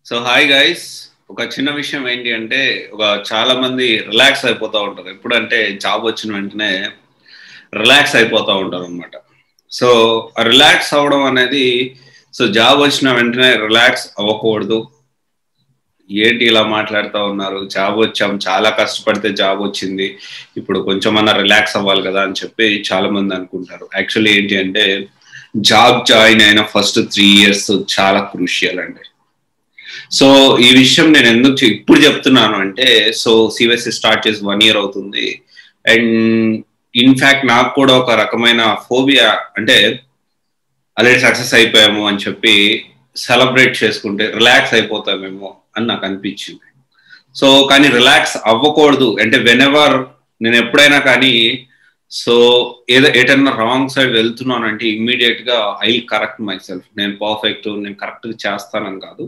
So hi guys, ఒక చిన్న విషయం ఏంటి అంటే చాలా మంది రిలాక్స్ అయిపోతూ ఉంటారు. ఎప్పుడంటే జాబ్ వచ్చిన వెంటనే రిలాక్స్ అయిపోతూ ఉంటారు అనమాట. సో రిలాక్స్ అవ్వడం అనేది, సో జాబ్ వచ్చిన వెంటనే రిలాక్స్ అవ్వకూడదు. ఏంటి ఇలా మాట్లాడుతూ ఉన్నారు, జాబ్ వచ్చాం, చాలా కష్టపడితే జాబ్ వచ్చింది, ఇప్పుడు కొంచెమన్నా రిలాక్స్ అవ్వాలి కదా అని చెప్పి చాలా మంది అనుకుంటారు. యాక్చువల్లీ ఏంటి అంటే జాబ్ జాయిన్ అయిన ఫస్ట్ 3 years చాలా క్రూషియల్ అండి. సో ఈ విషయం నేను ఎందుకు ఇప్పుడు చెప్తున్నాను అంటే, సో సిబిఎస్ఈ స్టార్ట్ చేసి 1 year అవుతుంది. అండ్ ఇన్ఫ్యాక్ట్ నాకు కూడా ఒక రకమైన ఫోబియా, అంటే ఆల్రెడీ సక్సెస్ అయిపోయాము అని చెప్పి సెలబ్రేట్ చేసుకుంటే రిలాక్స్ అయిపోతామేమో అని నాకు అనిపించింది. సో కానీ రిలాక్స్ అవ్వకూడదు. అంటే వెనెవర్ నేను ఎప్పుడైనా కానీ సో ఏదైనా రాంగ్ సైడ్ వెళ్తున్నానంటే ఇమ్మీడియట్ గా ఐ కరెక్ట్ మై సెల్ఫ్. నేను పర్ఫెక్ట్, నేను కరెక్ట్ చేస్తానని కాదు.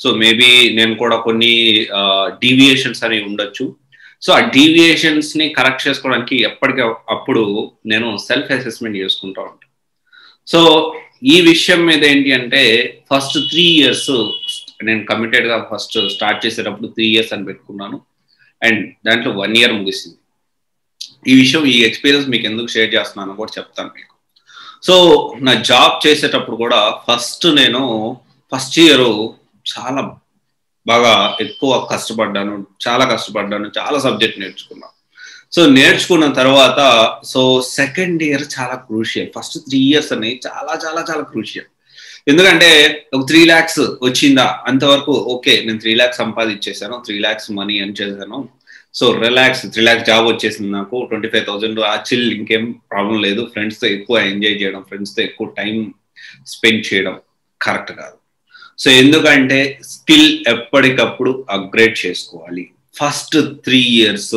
సో మేబీ నేను కూడా కొన్ని డీవియేషన్స్ అనేవి ఉండొచ్చు. సో ఆ డీవియేషన్స్ ని కరెక్ట్ చేసుకోవడానికి ఎప్పటికీ అప్పుడు నేను సెల్ఫ్ అసెస్మెంట్ చేసుకుంటా ఉంటాను. సో ఈ విషయం మీద ఏంటి అంటే ఫస్ట్ 3 years నేను కమిటెడ్ గా ఫస్ట్ స్టార్ట్ చేసేటప్పుడు 3 years అని పెట్టుకున్నాను. అండ్ దాంట్లో 1 year ముగిసింది. ఈ విషయం, ఈ ఎక్స్పీరియన్స్ మీకు ఎందుకు షేర్ చేస్తున్నాను కూడా చెప్తాను మీకు. సో నా జాబ్ చేసేటప్పుడు కూడా నేను ఫస్ట్ ఇయర్ చాలా బాగా ఎక్కువ కష్టపడ్డాను, చాలా సబ్జెక్ట్ నేర్చుకున్నాను. సో నేర్చుకున్న తర్వాత సో సెకండ్ ఇయర్ చాలా క్రూషియల్. ఫస్ట్ 3 years అని చాలా చాలా చాలా క్రూషియల్. ఎందుకంటే ఒక 3 lakhs వచ్చిందా అంతవరకు ఓకే, నేను 3 lakhs సంపాదించేసాను, 3 lakhs మనీ అని చేశాను. సో రిలాక్స్, 3 lakhs జాబ్ వచ్చేసింది, నాకు 25,000 ఆ చిల్, ఇంకేం ప్రాబ్లం లేదు. ఫ్రెండ్స్తో ఎక్కువ ఎంజాయ్ చేయడం, ఫ్రెండ్స్తో ఎక్కువ టైం స్పెండ్ చేయడం కరెక్ట్ కాదు. సో ఎందుకంటే స్కిల్ ఎప్పటికప్పుడు అప్గ్రేడ్ చేసుకోవాలి. ఫస్ట్ 3 years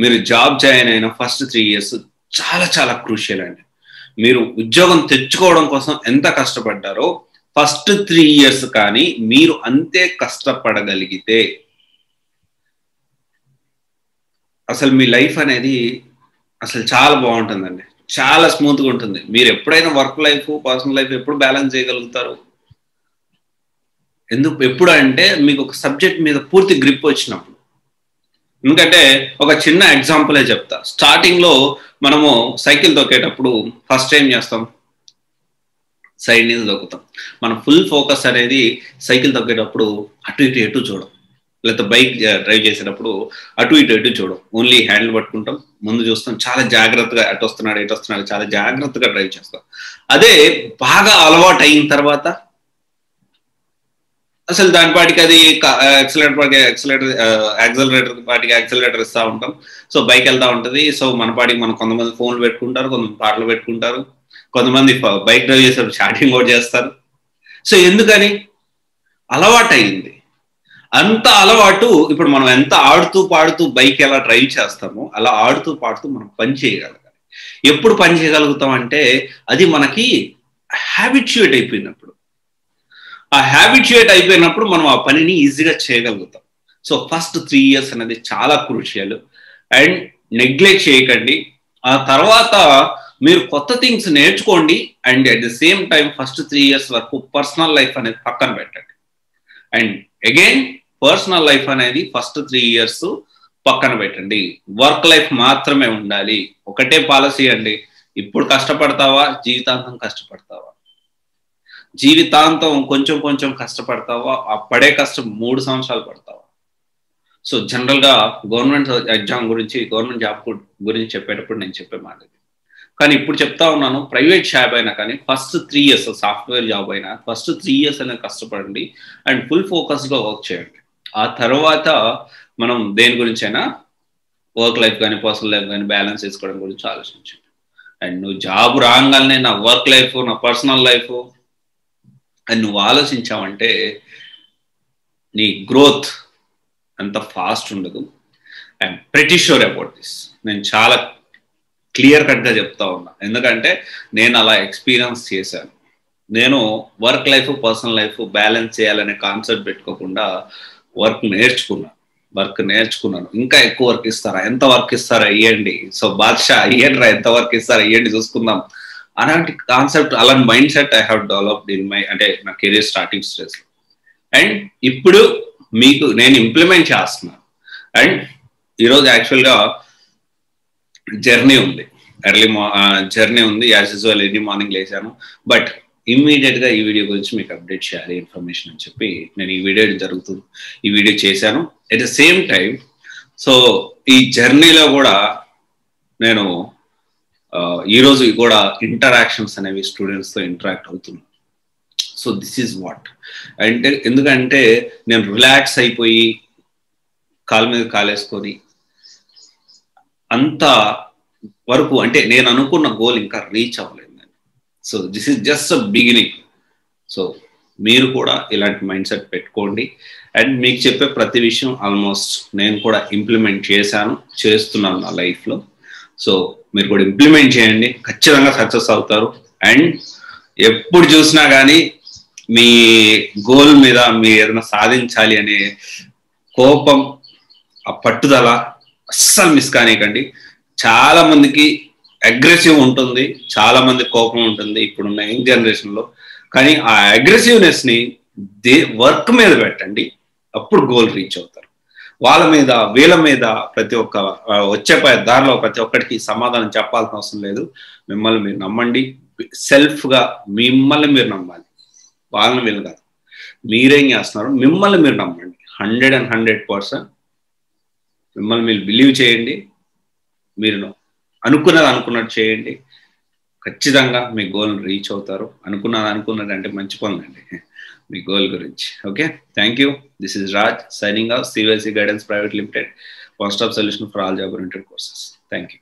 మీరు జాబ్ జాయిన్ అయిన ఫస్ట్ 3 years చాలా చాలా క్రూషియల్ అండి. మీరు ఉద్యోగం తెచ్చుకోవడం కోసం ఎంత కష్టపడ్డారో ఫస్ట్ 3 years కానీ మీరు అంతే కష్టపడగలిగితే అసలు మీ లైఫ్ అనేది అసలు చాలా బాగుంటుందండి, చాలా స్మూత్గా ఉంటుంది. మీరు ఎప్పుడైనా వర్క్ లైఫ్, పర్సనల్ లైఫ్ ఎప్పుడు బ్యాలెన్స్ చేయగలుగుతారు? ఎప్పుడు అంటే మీకు ఒక సబ్జెక్ట్ మీద పూర్తి గ్రిప్ వచ్చినప్పుడు. ఎందుకంటే ఒక చిన్న ఎగ్జాంపులే చెప్తా. స్టార్టింగ్ లో మనము సైకిల్ తొక్కేటప్పుడు ఫస్ట్ ఏం చేస్తాం? సైడ్ నుంచి తొక్కుతాం. మన ఫుల్ ఫోకస్ అనేది సైకిల్ తొక్కేటప్పుడు అటు ఇటు చూడం, లేకపోతే బైక్ డ్రైవ్ చేసేటప్పుడు అటు ఇటు చూడం. ఓన్లీ హ్యాండిల్ పట్టుకుంటాం, ముందు చూస్తాం, చాలా జాగ్రత్తగా అటు వస్తున్నాడు చాలా జాగ్రత్తగా డ్రైవ్ చేస్తాం. అదే బాగా అలవాటు అయిన తర్వాత అసలు దాని పాటికి అది యాక్సిలరేటర్ పాటికి యాక్సిలరేటర్ ఇస్తూ ఉంటాం. సో బైక్ వెళ్తూ ఉంటుంది. సో మన పాటికి కొంతమంది ఫోన్లు పెట్టుకుంటారు, కొంతమంది పాటలు పెట్టుకుంటారు, కొంతమంది బైక్ డ్రైవ్ చేసేటప్పుడు చాటింగ్ కూడా చేస్తారు. సో ఎందుకని? అలవాటు అయింది. అంత అలవాటు ఇప్పుడు మనం ఎంత ఆడుతూ పాడుతూ బైక్ ఎలా డ్రైవ్ చేస్తామో అలా ఆడుతూ పాడుతూ మనం పని చేయగలగాలి. ఎప్పుడు పని చేయగలుగుతాం అంటే అది మనకి హ్యాబిచ్యుయేట్ అయిపోయినప్పుడు. ఆ హ్యాబిచ్యుయేట్ అయిపోయినప్పుడు మనం ఆ పనిని ఈజీగా చేయగలుగుతాం. సో ఫస్ట్ 3 years అనేది చాలా క్రూషియల్. అండ్ నెగ్లెక్ట్ చేయకండి. ఆ తర్వాత మీరు కొత్త థింగ్స్ నేర్చుకోండి. And at the same time first 3 years వరకు పర్సనల్ లైఫ్ అనేది పక్కన పెట్టండి. అండ్ అగైన్ పర్సనల్ లైఫ్ అనేది ఫస్ట్ 3 years పక్కన పెట్టండి. వర్క్ లైఫ్ మాత్రమే ఉండాలి. ఒకటే పాలసీ అండి, ఇప్పుడు కష్టపడతావా, జీవితాంతం కష్టపడతావా? జీవితాంతం కొంచెం కొంచెం కష్టపడతావా? ఆ పడే కష్టం 3 సంవత్సరాలు పడతావా? సో జనరల్ గా గవర్నమెంట్ ఎగ్జామ్ గురించి, గవర్నమెంట్ జాబ్ గురించి చెప్పేటప్పుడు నేను చెప్పే మాట. కానీ ఇప్పుడు చెప్తా ఉన్నాను, ప్రైవేట్ జాబ్ అయినా కానీ ఫస్ట్ 3 years, సాఫ్ట్వేర్ జాబ్ అయినా ఫస్ట్ 3 years అనేది కష్టపడండి అండ్ ఫుల్ ఫోకస్ గా వర్క్ చేయండి. ఆ తర్వాత మనం దేని గురించి అయినా వర్క్ లైఫ్ కానీ పర్సనల్ లైఫ్ కానీ బ్యాలెన్స్ చేసుకోవడం గురించి ఆలోచించండి. అండ్ నువ్వు జాబ్ రాగానే నా వర్క్ లైఫ్, నా పర్సనల్ లైఫ్ అని నువ్వు ఆలోచించావంటే నీ గ్రోత్ అంత ఫాస్ట్ ఉండదు. I'm pretty sure about this. నేను చాలా క్లియర్ కట్గా చెప్తా ఉన్నా, ఎందుకంటే నేను అలా ఎక్స్పీరియన్స్ చేశాను. నేను work life, personal life balance చేయాలనే కాన్సెప్ట్ పెట్టుకోకుండా వర్క్ నేర్చుకున్నాను. ఇంకా ఎక్కువ వర్క్ ఇస్తారా, ఎంత వర్క్ ఇస్తారా ఇవ్వండి, సో బాద్షా ఇయ్యండి, ఎంత వర్క్ ఇస్తారా ఇవ్వండి, చూసుకుందాం అలాంటి కాన్సెప్ట్, అలాంటి mind set I have developed in my, అంటే నా కెరీర్ స్టార్టింగ్ స్టేజ్. అండ్ ఇప్పుడు మీకు నేను ఇంప్లిమెంట్ చేస్తున్నాను. అండ్ ఈరోజు యాక్చువల్గా జర్నీ ఉంది, జర్నీ ఉంది. యాజ్ యూజువల్ ఎర్లీ మార్నింగ్ లేచాను, బట్ ఇమ్మీడియట్ గా ఈ వీడియో గురించి మీకు అప్డేట్ చేయాలి ఇన్ఫర్మేషన్ అని చెప్పి నేను ఈ వీడియో చేశాను. At the same time so ఈ జర్నీలో కూడా నేను ఈరోజు కూడా ఇంటరాక్షన్స్ అనేవి స్టూడెంట్స్తో ఇంటరాక్ట్ అవుతున్నాను. సో దిస్ ఈజ్ వాట్ అంటే, ఎందుకంటే నేను రిలాక్స్ అయిపోయి కాలు మీద కాలేసుకొని అంత వరకు అంటే నేను అనుకున్న గోల్ ఇంకా రీచ్ అవ్వలేదు నేను. So this is just a beginning. So మీరు కూడా ఇలాంటి మైండ్ సెట్ పెట్టుకోండి. అండ్ మీకు చెప్పే ప్రతి విషయం ఆల్మోస్ట్ నేను కూడా ఇంప్లిమెంట్ చేస్తున్నాను నా లైఫ్లో. సో మీరు కూడా ఇంప్లిమెంట్ చేయండి, ఖచ్చితంగా సక్సెస్ అవుతారు. అండ్ ఎప్పుడు చూసినా కానీ మీ గోల్ మీద మీరు ఏదైనా సాధించాలి అనే కోపం, ఆ పట్టుదల అస్సలు మిస్ కానివ్వకండి. చాలా మందికి అగ్రెసివ్ ఉంటుంది, చాలా మంది కోపం ఉంటుంది ఇప్పుడున్న యంగ్ జనరేషన్ లో. కానీ ఆ అగ్రెసివ్నెస్ ని వర్క్ మీద పెట్టండి, అప్పుడు గోల్ రీచ్ అవుతారు. వాళ్ళ మీద వీళ్ళ మీద ప్రతి ఒక్క వచ్చే దారిలో ప్రతి ఒక్కరికి సమాధానం చెప్పాల్సిన అవసరం లేదు. మిమ్మల్ని మీరు నమ్మండి, సెల్ఫ్ గా మిమ్మల్ని మీరు నమ్మాలి, వాళ్ళని వీళ్ళు కాదు. మీరేం చేస్తున్నారు, మిమ్మల్ని మీరు నమ్మండి. 100% మిమ్మల్ని మీరు బిలీవ్ చేయండి. మీరు అనుకున్నట్టు చేయండి, ఖచ్చితంగా మీ గోల్ రీచ్ అవుతారు. అనుకున్నది అంటే మంచి పనులండి మీ గోల్ గురించి. Okay, thank you. This is Raj signing off CBSE guidance private limited, one stop solution for all job oriented courses. Thank you.